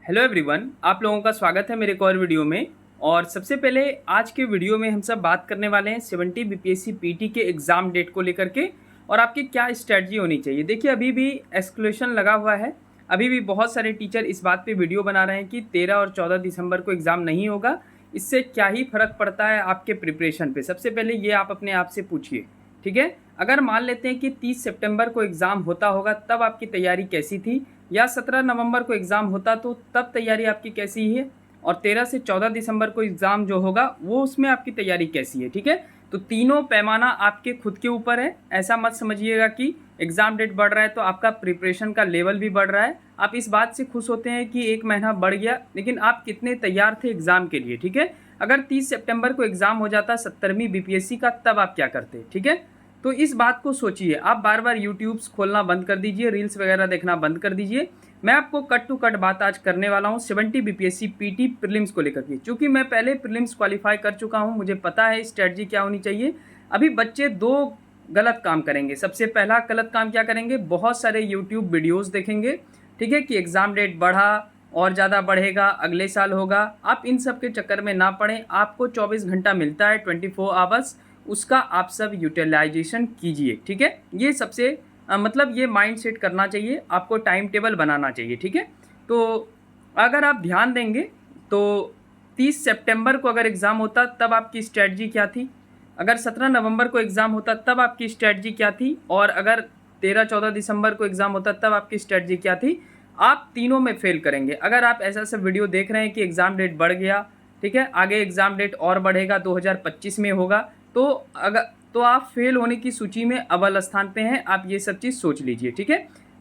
Hello everyone, आप लोगों का स्वागत है मेरे एक और वीडियो में। और सबसे पहले आज के वीडियो में हम सब बात करने वाले हैं 70 बीपीएससी पीटी के एग्ज़ाम डेट को लेकर के और आपकी क्या स्ट्रेटजी होनी चाहिए। देखिए, अभी भी एस्केलेशन लगा हुआ है। अभी भी बहुत सारे टीचर इस बात पे वीडियो बना रहे हैं कि 13 और 14 दिसंबर को एग्ज़ाम नहीं होगा। इससे क्या ही फ़र्क पड़ता है आपके प्रिपरेशन पे। सबसे पहले ये आप अपने आप से पूछिए, ठीक है। अगर मान लेते हैं कि 30 सितंबर को एग्ज़ाम होता होगा तब आपकी तैयारी कैसी थी, या 17 नवंबर को एग्ज़ाम होता तो तब तैयारी आपकी कैसी है, और 13 से 14 दिसंबर को एग्ज़ाम जो होगा वो उसमें आपकी तैयारी कैसी है, ठीक है। तो तीनों पैमाना आपके खुद के ऊपर है। ऐसा मत समझिएगा कि एग्ज़ाम डेट बढ़ रहा है तो आपका प्रिपरेशन का लेवल भी बढ़ रहा है। आप इस बात से खुश होते हैं कि एक महीना बढ़ गया, लेकिन आप कितने तैयार थे एग्ज़ाम के लिए, ठीक है। अगर 30 सितंबर को एग्ज़ाम हो जाता 70वीं बीपीएससी का, तब आप क्या करते, ठीक है। तो इस बात को सोचिए। आप बार बार यूट्यूब्स खोलना बंद कर दीजिए, रील्स वगैरह देखना बंद कर दीजिए। मैं आपको कट टू कट बात आज करने वाला हूँ 70 बीपीएससी पीटी प्रीलिम्स को लेकर के। क्योंकि मैं पहले प्रीलिम्स क्वालिफाई कर चुका हूँ, मुझे पता है स्ट्रेटजी क्या होनी चाहिए। अभी बच्चे दो गलत काम करेंगे। सबसे पहला गलत काम क्या करेंगे, बहुत सारे यूट्यूब वीडियोज़ देखेंगे, ठीक है, कि एग्ज़ाम डेट बढ़ा और ज़्यादा बढ़ेगा, अगले साल होगा। आप इन सब के चक्कर में ना पड़ें। आपको 24 घंटा मिलता है, 24 आवर्स, उसका आप सब यूटिलाइजेशन कीजिए, ठीक है। ये सबसे मतलब ये माइंड सेट करना चाहिए, आपको टाइम टेबल बनाना चाहिए, ठीक है। तो अगर आप ध्यान देंगे तो 30 सितंबर को अगर एग्ज़ाम होता तब आपकी स्ट्रेटजी क्या थी, अगर 17 नवंबर को एग्ज़ाम होता तब आपकी स्ट्रेटजी क्या थी, और अगर 13-14 दिसंबर को एग्ज़ाम होता तब आपकी स्ट्रेटजी क्या थी। आप तीनों में फेल करेंगे। अगर आप ऐसा सब वीडियो देख रहे हैं कि एग्ज़ाम डेट बढ़ गया, ठीक है, आगे एग्ज़ाम डेट और बढ़ेगा, 2025 में होगा, तो आप फेल होने की सूची में अव्वल स्थान पे हैं। आप ये सब चीज़ सोच लीजिए, ठीक है।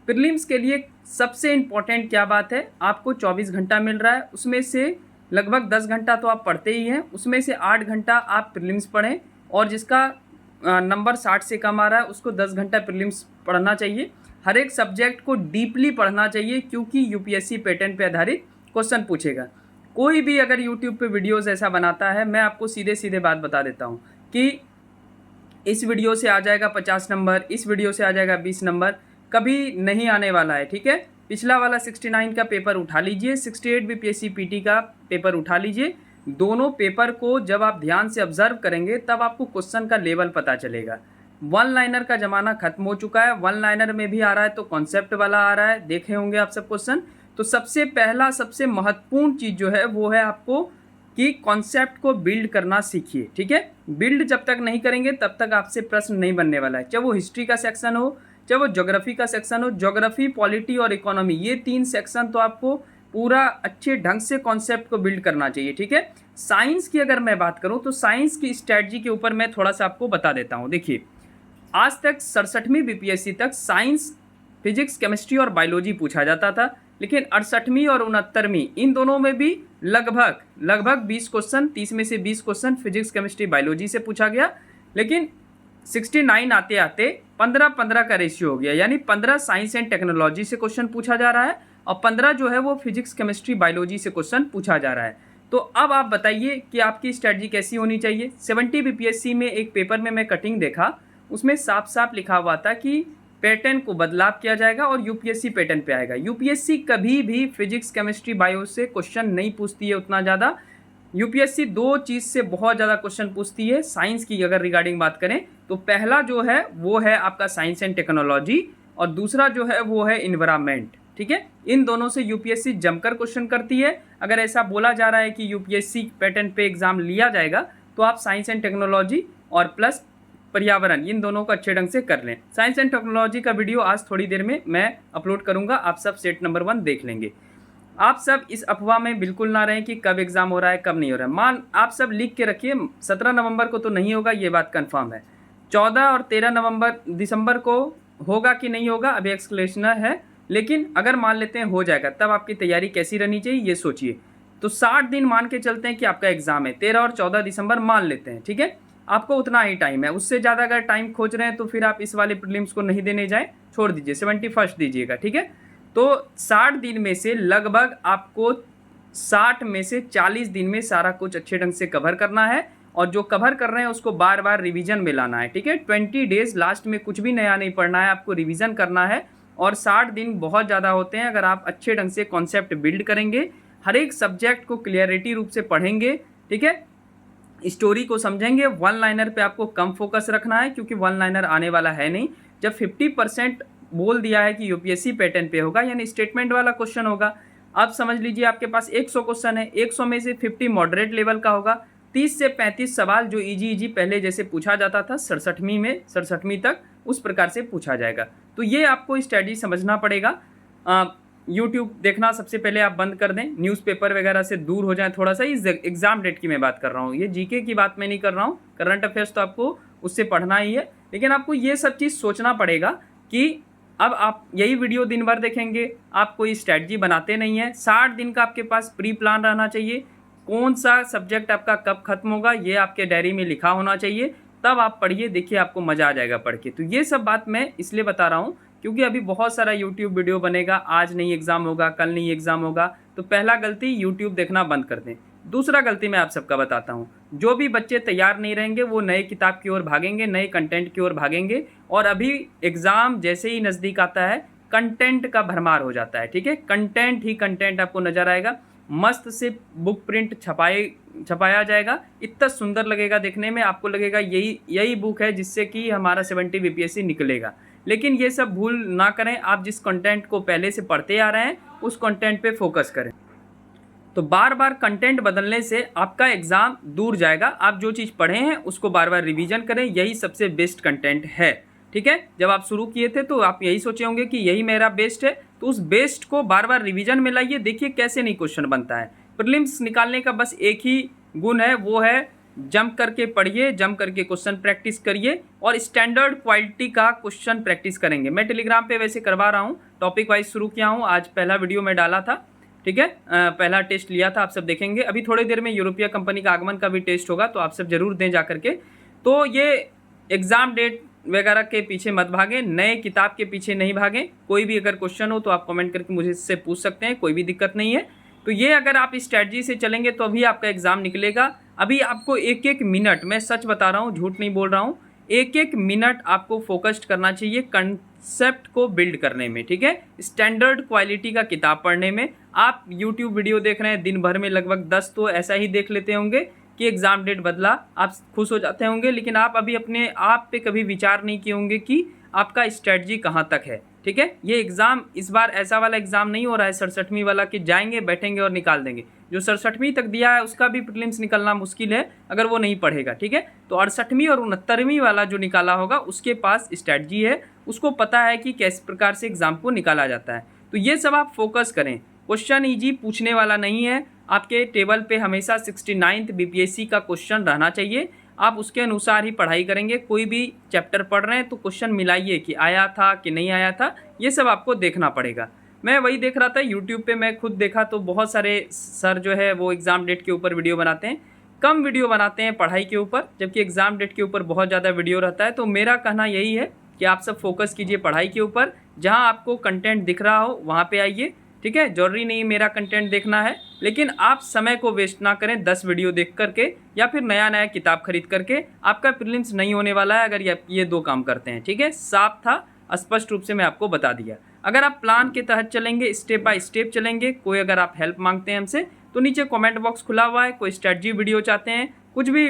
प्रीलिम्स के लिए सबसे इम्पॉर्टेंट क्या बात है, आपको 24 घंटा मिल रहा है, उसमें से लगभग 10 घंटा तो आप पढ़ते ही हैं, उसमें से 8 घंटा आप प्रीलिम्स पढ़ें। और जिसका नंबर 60 से कम आ रहा है उसको 10 घंटा प्रीलिम्स पढ़ना चाहिए। हर एक सब्जेक्ट को डीपली पढ़ना चाहिए, क्योंकि यूपीएससी पैटर्न पे आधारित क्वेश्चन पूछेगा। कोई भी अगर यूट्यूब पे वीडियोज़ ऐसा बनाता है, मैं आपको सीधे सीधे बात बता देता हूँ कि इस वीडियो से आ जाएगा 50 नंबर, इस वीडियो से आ जाएगा 20 नंबर, कभी नहीं आने वाला है, ठीक है। पिछला वाला 69 का पेपर उठा लीजिए, 68 बीपीएससी पीटी का पेपर उठा लीजिए। दोनों पेपर को जब आप ध्यान से ऑब्जर्व करेंगे तब आपको क्वेश्चन का लेवल पता चलेगा। वन लाइनर का ज़माना खत्म हो चुका है। वन लाइनर में भी आ रहा है तो कॉन्सेप्ट वाला आ रहा है, देखे होंगे आप सब क्वेश्चन। तो सबसे पहला सबसे महत्वपूर्ण चीज़ जो है वो है आपको कि कॉन्सेप्ट को बिल्ड करना सीखिए, ठीक है। बिल्ड जब तक नहीं करेंगे तब तक आपसे प्रश्न नहीं बनने वाला है। चाहे वो हिस्ट्री का सेक्शन हो, चाहे वो ज्योग्राफी का सेक्शन हो। ज्योग्राफी, पॉलिटी और इकोनॉमी, ये 3 सेक्शन तो आपको पूरा अच्छे ढंग से कॉन्सेप्ट को बिल्ड करना चाहिए, ठीक है। साइंस की अगर मैं बात करूं तो साइंस की स्ट्रैटेजी के ऊपर मैं थोड़ा सा आपको बता देता हूं। देखिए, आज तक 67वीं बीपीएससी तक साइंस, फिजिक्स, केमिस्ट्री और बायोलॉजी पूछा जाता था, लेकिन 68वीं और 69वीं इन दोनों में भी लगभग 20 क्वेश्चन, 30 में से 20 क्वेश्चन फिजिक्स, केमिस्ट्री, बायोलॉजी से पूछा गया। लेकिन 69 आते आते 15-15 का रेशियो हो गया, यानी 15 साइंस एंड टेक्नोलॉजी से क्वेश्चन पूछा जा रहा है और 15 जो है वो फिजिक्स, केमिस्ट्री, बायोलॉजी से क्वेश्चन पूछा जा रहा है। तो अब आप बताइए कि आपकी स्ट्रेटजी कैसी होनी चाहिए। 70 बीपीएससी में एक पेपर में मैं कटिंग देखा, उसमें साफ साफ लिखा हुआ था कि पैटर्न को बदलाव किया जाएगा और यूपीएससी पैटर्न पे आएगा। यूपीएससी कभी भी फिजिक्स, केमिस्ट्री, बायो से क्वेश्चन नहीं पूछती है उतना ज़्यादा। यूपीएससी दो चीज़ से बहुत ज़्यादा क्वेश्चन पूछती है। साइंस की अगर रिगार्डिंग बात करें तो पहला जो है वो है आपका साइंस एंड टेक्नोलॉजी, और दूसरा जो है वो है इन्वायरमेंट, ठीक है। इन दोनों से यूपीएससी जमकर क्वेश्चन करती है। अगर ऐसा बोला जा रहा है कि यूपीएससी पैटर्न पे एग्जाम लिया जाएगा तो आप साइंस एंड टेक्नोलॉजी और प्लस पर्यावरण, इन दोनों को अच्छे ढंग से कर लें। साइंस एंड टेक्नोलॉजी का वीडियो आज थोड़ी देर में मैं अपलोड करूंगा, आप सब सेट नंबर 1 देख लेंगे। आप सब इस अफवाह में बिल्कुल ना रहें कि कब एग्जाम हो रहा है कब नहीं हो रहा है। आप सब लिख के रखिए, 17 नवंबर को तो नहीं होगा, ये बात कंफर्म है। 14 और 13 दिसंबर को होगा कि नहीं होगा, अभी एक्सक्लेशन है, लेकिन अगर मान लेते हैं हो जाएगा, तब आपकी तैयारी कैसी रहनी चाहिए ये सोचिए। तो 60 दिन मान के चलते हैं कि आपका एग्जाम है, 13 और 14 दिसंबर मान लेते हैं, ठीक है। आपको उतना ही टाइम है, उससे ज़्यादा अगर टाइम खोज रहे हैं तो फिर आप इस वाले प्रीलिम्स को नहीं देने जाएं, छोड़ दीजिए, 71 दीजिएगा, ठीक है। तो 60 दिन में से लगभग आपको 60 में से 40 दिन में सारा कुछ अच्छे ढंग से कवर करना है, और जो कवर कर रहे हैं उसको बार बार रिवीजन में लाना है, ठीक है। 20 डेज लास्ट में कुछ भी नया नहीं पढ़ना है, आपको रिवीजन करना है। और 60 दिन बहुत ज़्यादा होते हैं अगर आप अच्छे ढंग से कॉन्सेप्ट बिल्ड करेंगे, हर एक सब्जेक्ट को क्लियरिटी रूप से पढ़ेंगे, ठीक है, स्टोरी को समझेंगे। वन लाइनर पे आपको कम फोकस रखना है क्योंकि वन लाइनर आने वाला है नहीं। जब 50% बोल दिया है कि यूपीएससी पैटर्न पे होगा यानी स्टेटमेंट वाला क्वेश्चन होगा। अब समझ लीजिए आपके पास 100 क्वेश्चन है, 100 में से 50 मॉडरेट लेवल का होगा, 30 से 35 सवाल जो इजी पहले जैसे पूछा जाता था 67वीं तक उस प्रकार से पूछा जाएगा। तो ये आपको स्ट्रेटजी समझना पड़ेगा। यूट्यूब देखना सबसे पहले आप बंद कर दें, न्यूज़पेपर वगैरह से दूर हो जाएं थोड़ा सा। इस एग्ज़ाम डेट की मैं बात कर रहा हूँ, ये जीके की बात मैं नहीं कर रहा हूँ। करंट अफेयर्स तो आपको उससे पढ़ना ही है, लेकिन आपको ये सब चीज़ सोचना पड़ेगा कि अब आप यही वीडियो दिन भर देखेंगे, आप कोई स्ट्रैटेजी बनाते नहीं हैं। 60 दिन का आपके पास प्री प्लान रहना चाहिए। कौन सा सब्जेक्ट आपका कब खत्म होगा ये आपके डायरी में लिखा होना चाहिए, तब आप पढ़िए, देखिए आपको मज़ा आ जाएगा पढ़ के। तो ये सब बात मैं इसलिए बता रहा हूँ क्योंकि अभी बहुत सारा यूट्यूब वीडियो बनेगा, आज नहीं एग्ज़ाम होगा, कल नहीं एग्ज़ाम होगा। तो पहला गलती यूट्यूब देखना बंद कर दें। दूसरा गलती मैं आप सबका बताता हूँ, जो भी बच्चे तैयार नहीं रहेंगे वो नए किताब की ओर भागेंगे, नए कंटेंट की ओर भागेंगे। और अभी एग्ज़ाम जैसे ही नज़दीक आता है कंटेंट का भरमार हो जाता है, ठीक है, कंटेंट ही कंटेंट आपको नज़र आएगा। मस्त से बुक प्रिंट छपाया जाएगा, इतना सुंदर लगेगा देखने में, आपको लगेगा यही बुक है जिससे कि हमारा 70 बीपीएससी निकलेगा। लेकिन ये सब भूल ना करें, आप जिस कंटेंट को पहले से पढ़ते आ रहे हैं उस कंटेंट पे फोकस करें। तो बार बार कंटेंट बदलने से आपका एग्ज़ाम दूर जाएगा। आप जो चीज़ पढ़े हैं उसको बार बार रिवीजन करें, यही सबसे बेस्ट कंटेंट है, ठीक है। जब आप शुरू किए थे तो आप यही सोचे होंगे कि यही मेरा बेस्ट है, तो उस बेस्ट को बार बार रिवीजन में लाइए, देखिए कैसे नहीं क्वेश्चन बनता है। प्रीलिम्स निकालने का बस एक ही गुण है, वो है जंप करके पढ़िए, जंप करके क्वेश्चन प्रैक्टिस करिए और स्टैंडर्ड क्वालिटी का क्वेश्चन प्रैक्टिस करेंगे। मैं टेलीग्राम पे वैसे करवा रहा हूँ, टॉपिक वाइज शुरू किया हूँ, आज पहला वीडियो में डाला था, ठीक है, पहला टेस्ट लिया था, आप सब देखेंगे। अभी थोड़ी देर में यूरोपीय कंपनी का आगमन का भी टेस्ट होगा, तो आप सब जरूर दें जा करके। तो ये एग्ज़ाम डेट वगैरह के पीछे मत भागें, नए किताब के पीछे नहीं भागें। कोई भी अगर क्वेश्चन हो तो आप कमेंट करके मुझे इससे पूछ सकते हैं, कोई भी दिक्कत नहीं है। तो ये अगर आप इस स्ट्रैटेजी से चलेंगे तो अभी आपका एग्ज़ाम निकलेगा। अभी आपको एक एक मिनट, मैं सच बता रहा हूँ, झूठ नहीं बोल रहा हूँ, एक एक मिनट आपको फोकस्ड करना चाहिए कंसेप्ट को बिल्ड करने में, ठीक है, स्टैंडर्ड क्वालिटी का किताब पढ़ने में। आप यूट्यूब वीडियो देख रहे हैं दिन भर में लगभग 10 तो ऐसा ही देख लेते होंगे कि एग्ज़ाम डेट बदला, आप खुश हो जाते होंगे, लेकिन आप अभी अपने आप पे कभी विचार नहीं किए होंगे कि आपका स्ट्रैटेजी कहाँ तक है, ठीक है। ये एग्ज़ाम इस बार ऐसा वाला एग्ज़ाम नहीं हो रहा है 67वीं वाला कि जाएंगे बैठेंगे और निकाल देंगे। जो 67वीं तक दिया है उसका भी प्रीलिम्स निकलना मुश्किल है अगर वो नहीं पढ़ेगा, ठीक है। तो 68वीं और 69वीं वाला जो निकाला होगा उसके पास स्ट्रैटेजी है, उसको पता है कि किस प्रकार से एग्ज़ाम को निकाला जाता है। तो ये सब आप फोकस करें। क्वेश्चन ईजी पूछने वाला नहीं है, आपके टेबल पे हमेशा 69th बीपीएससी का क्वेश्चन रहना चाहिए, आप उसके अनुसार ही पढ़ाई करेंगे। कोई भी चैप्टर पढ़ रहे हैं तो क्वेश्चन मिलाइए कि आया था कि नहीं आया था, ये सब आपको देखना पड़ेगा। मैं वही देख रहा था यूट्यूब पे, मैं खुद देखा तो बहुत सारे सर जो है वो एग्ज़ाम डेट के ऊपर वीडियो बनाते हैं, कम वीडियो बनाते हैं पढ़ाई के ऊपर, जबकि एग्ज़ाम डेट के ऊपर बहुत ज़्यादा वीडियो रहता है। तो मेरा कहना यही है कि आप सब फोकस कीजिए पढ़ाई के ऊपर, जहाँ आपको कंटेंट दिख रहा हो वहाँ पर आइए, ठीक है। जरूरी नहीं मेरा कंटेंट देखना है, लेकिन आप समय को वेस्ट ना करें 10 वीडियो देख करके या फिर नया किताब खरीद करके। आपका प्रीलिम्स नहीं होने वाला है अगर ये दो काम करते हैं, ठीक है। साफ था, स्पष्ट रूप से मैं आपको बता दिया। अगर आप प्लान के तहत चलेंगे, स्टेप बाय स्टेप चलेंगे, कोई अगर आप हेल्प मांगते हैं हमसे तो नीचे कमेंट बॉक्स खुला हुआ है, कोई स्ट्रैटेजी वीडियो चाहते हैं, कुछ भी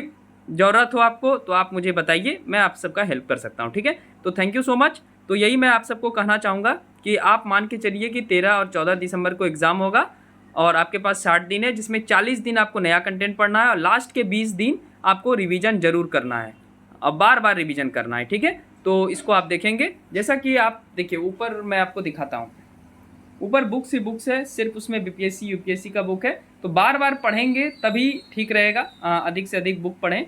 ज़रूरत हो आपको तो आप मुझे बताइए, मैं आप सबका हेल्प कर सकता हूँ, ठीक है। तो थैंक यू सो मच। तो यही मैं आप सबको कहना चाहूँगा कि आप मान के चलिए कि 13 और 14 दिसंबर को एग्ज़ाम होगा और आपके पास 60 दिन है, जिसमें 40 दिन आपको नया कंटेंट पढ़ना है और लास्ट के 20 दिन आपको रिवीजन ज़रूर करना है और बार बार रिवीजन करना है, ठीक है। तो इसको आप देखेंगे, जैसा कि आप देखिए ऊपर मैं आपको दिखाता हूँ, ऊपर बुक्स ही बुक्स है, सिर्फ उसमें बीपीएससी यूपीएससी का बुक है। तो बार बार पढ़ेंगे तभी ठीक रहेगा, अधिक से अधिक बुक पढ़ें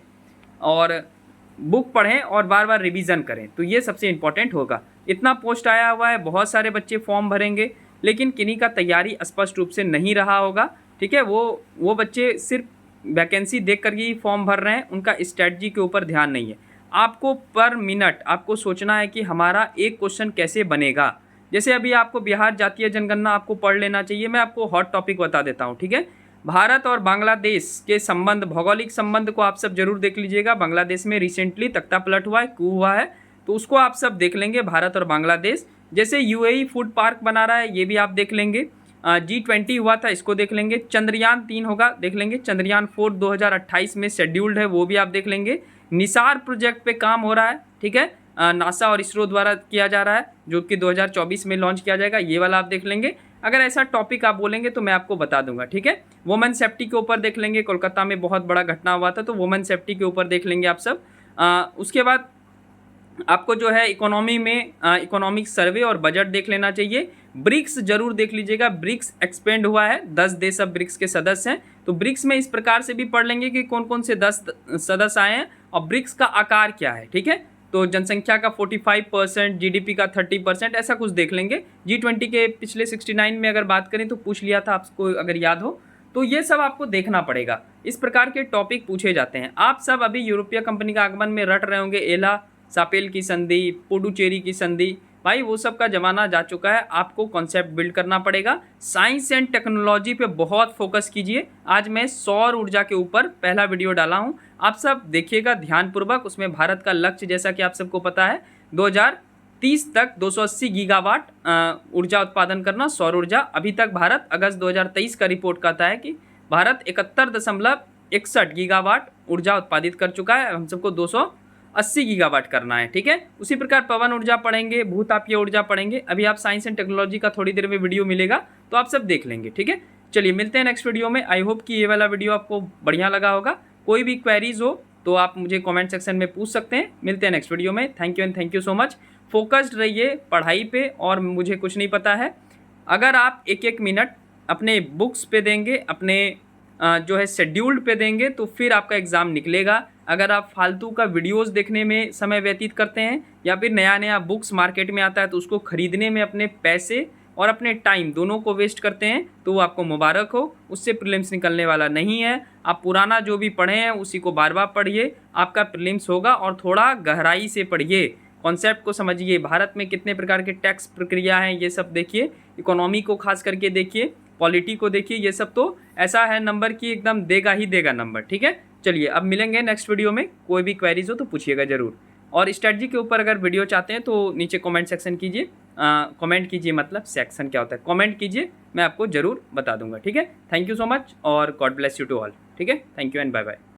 और बार बार रिवीजन करें, तो ये सबसे इम्पॉर्टेंट होगा। इतना पोस्ट आया हुआ है, बहुत सारे बच्चे फॉर्म भरेंगे, लेकिन किन्हीं का तैयारी स्पष्ट रूप से नहीं रहा होगा, ठीक है। वो बच्चे सिर्फ वैकेंसी देख कर ही फॉर्म भर रहे हैं, उनका स्ट्रैटेजी के ऊपर ध्यान नहीं है। आपको पर मिनट आपको सोचना है कि हमारा एक क्वेश्चन कैसे बनेगा। जैसे अभी आपको बिहार जातीय जनगणना आपको पढ़ लेना चाहिए, मैं आपको हॉट टॉपिक बता देता हूँ, ठीक है। भारत और बांग्लादेश के संबंध, भौगोलिक संबंध को आप सब जरूर देख लीजिएगा। बांग्लादेश में रिसेंटली तख्ता पलट हुआ है, कू हुआ है, तो उसको आप सब देख लेंगे, भारत और बांग्लादेश। जैसे यूएई फूड पार्क बना रहा है, ये भी आप देख लेंगे। G20 हुआ था, इसको देख लेंगे। चंद्रयान 3 होगा, देख लेंगे। चंद्रयान 4 2028 में शेड्यूल्ड है, वो भी आप देख लेंगे। निसार प्रोजेक्ट पे काम हो रहा है, ठीक है, नासा और इसरो द्वारा किया जा रहा है, जो कि 2024 में लॉन्च किया जाएगा, ये वाला आप देख लेंगे। अगर ऐसा टॉपिक आप बोलेंगे तो मैं आपको बता दूंगा, ठीक है। वुमेन सेफ्टी के ऊपर देख लेंगे, कोलकाता में बहुत बड़ा घटना हुआ था, तो वुमेन सेफ्टी के ऊपर देख लेंगे आप सब। उसके बाद आपको जो है इकोनॉमी में इकोनॉमिक सर्वे और बजट देख लेना चाहिए। ब्रिक्स जरूर देख लीजिएगा, ब्रिक्स एक्सपेंड हुआ है, 10 देश अब ब्रिक्स के सदस्य हैं। तो ब्रिक्स में इस प्रकार से भी पढ़ लेंगे कि कौन कौन से 10 सदस्य आए हैं और ब्रिक्स का आकार क्या है, ठीक है। तो जनसंख्या का 45%, जीडीपी का 30%, ऐसा कुछ देख लेंगे। G20 के पिछले 69 में अगर बात करें तो पूछ लिया था आपको, अगर याद हो तो ये सब आपको देखना पड़ेगा। इस प्रकार के टॉपिक पूछे जाते हैं। आप सब अभी यूरोपीय कंपनी का आगमन में रट रहे होंगे, एला सापेल की संधि, पुडुचेरी की संधि, भाई वो सब का ज़माना जा चुका है। आपको कॉन्सेप्ट बिल्ड करना पड़ेगा। साइंस एंड टेक्नोलॉजी पे बहुत फोकस कीजिए। आज मैं सौर ऊर्जा के ऊपर पहला वीडियो डाला हूँ, आप सब देखिएगा ध्यानपूर्वक। उसमें भारत का लक्ष्य, जैसा कि आप सबको पता है, 2030 तक 280 गीगावाट ऊर्जा उत्पादन करना, सौर ऊर्जा। अभी तक भारत अगस्त 2023 का रिपोर्ट कहता है कि भारत 71.61 गीगावाट ऊर्जा उत्पादित कर चुका है। हम सबको 280 गीगावाट करना है, ठीक है। उसी प्रकार पवन ऊर्जा पढ़ेंगे, भूतापीय ऊर्जा पढ़ेंगे। अभी आप साइंस एंड टेक्नोलॉजी का थोड़ी देर में वीडियो मिलेगा, तो आप सब देख लेंगे, ठीक है। चलिए मिलते हैं नेक्स्ट वीडियो में। आई होप कि ये वाला वीडियो आपको बढ़िया लगा होगा। कोई भी क्वेरीज हो तो आप मुझे कमेंट सेक्शन में पूछ सकते हैं। मिलते हैं नेक्स्ट वीडियो में। Thank you and thank you so much. Focused रहिए पढ़ाई पे, और मुझे कुछ नहीं पता है। अगर आप एक एक मिनट अपने बुक्स पे देंगे, अपने जो है शेड्यूल्ड पे देंगे, तो फिर आपका एग्ज़ाम निकलेगा। अगर आप फालतू का वीडियोस देखने में समय व्यतीत करते हैं, या फिर नया नया बुक्स मार्केट में आता है तो उसको ख़रीदने में अपने पैसे और अपने टाइम दोनों को वेस्ट करते हैं, तो वो आपको मुबारक हो, उससे प्रीलिम्स निकलने वाला नहीं है। आप पुराना जो भी पढ़े हैं उसी को बार बार पढ़िए, आपका प्रीलिम्स होगा। और थोड़ा गहराई से पढ़िए, कॉन्सेप्ट को समझिए। भारत में कितने प्रकार के टैक्स प्रक्रिया हैं, ये सब देखिए। इकोनॉमी को खास करके देखिए, पॉलिटी को देखिए। ये सब तो ऐसा है नंबर की एकदम देगा ही देगा नंबर, ठीक है। चलिए अब मिलेंगे नेक्स्ट वीडियो में। कोई भी क्वेरीज हो तो पूछिएगा ज़रूर। और स्ट्रेटजी के ऊपर अगर वीडियो चाहते हैं तो नीचे कमेंट सेक्शन कीजिए, कमेंट कीजिए, मतलब सेक्शन क्या होता है, कमेंट कीजिए, मैं आपको ज़रूर बता दूंगा, ठीक है। थैंक यू सो मच और God bless you to all, ठीक है। Thank you and bye bye.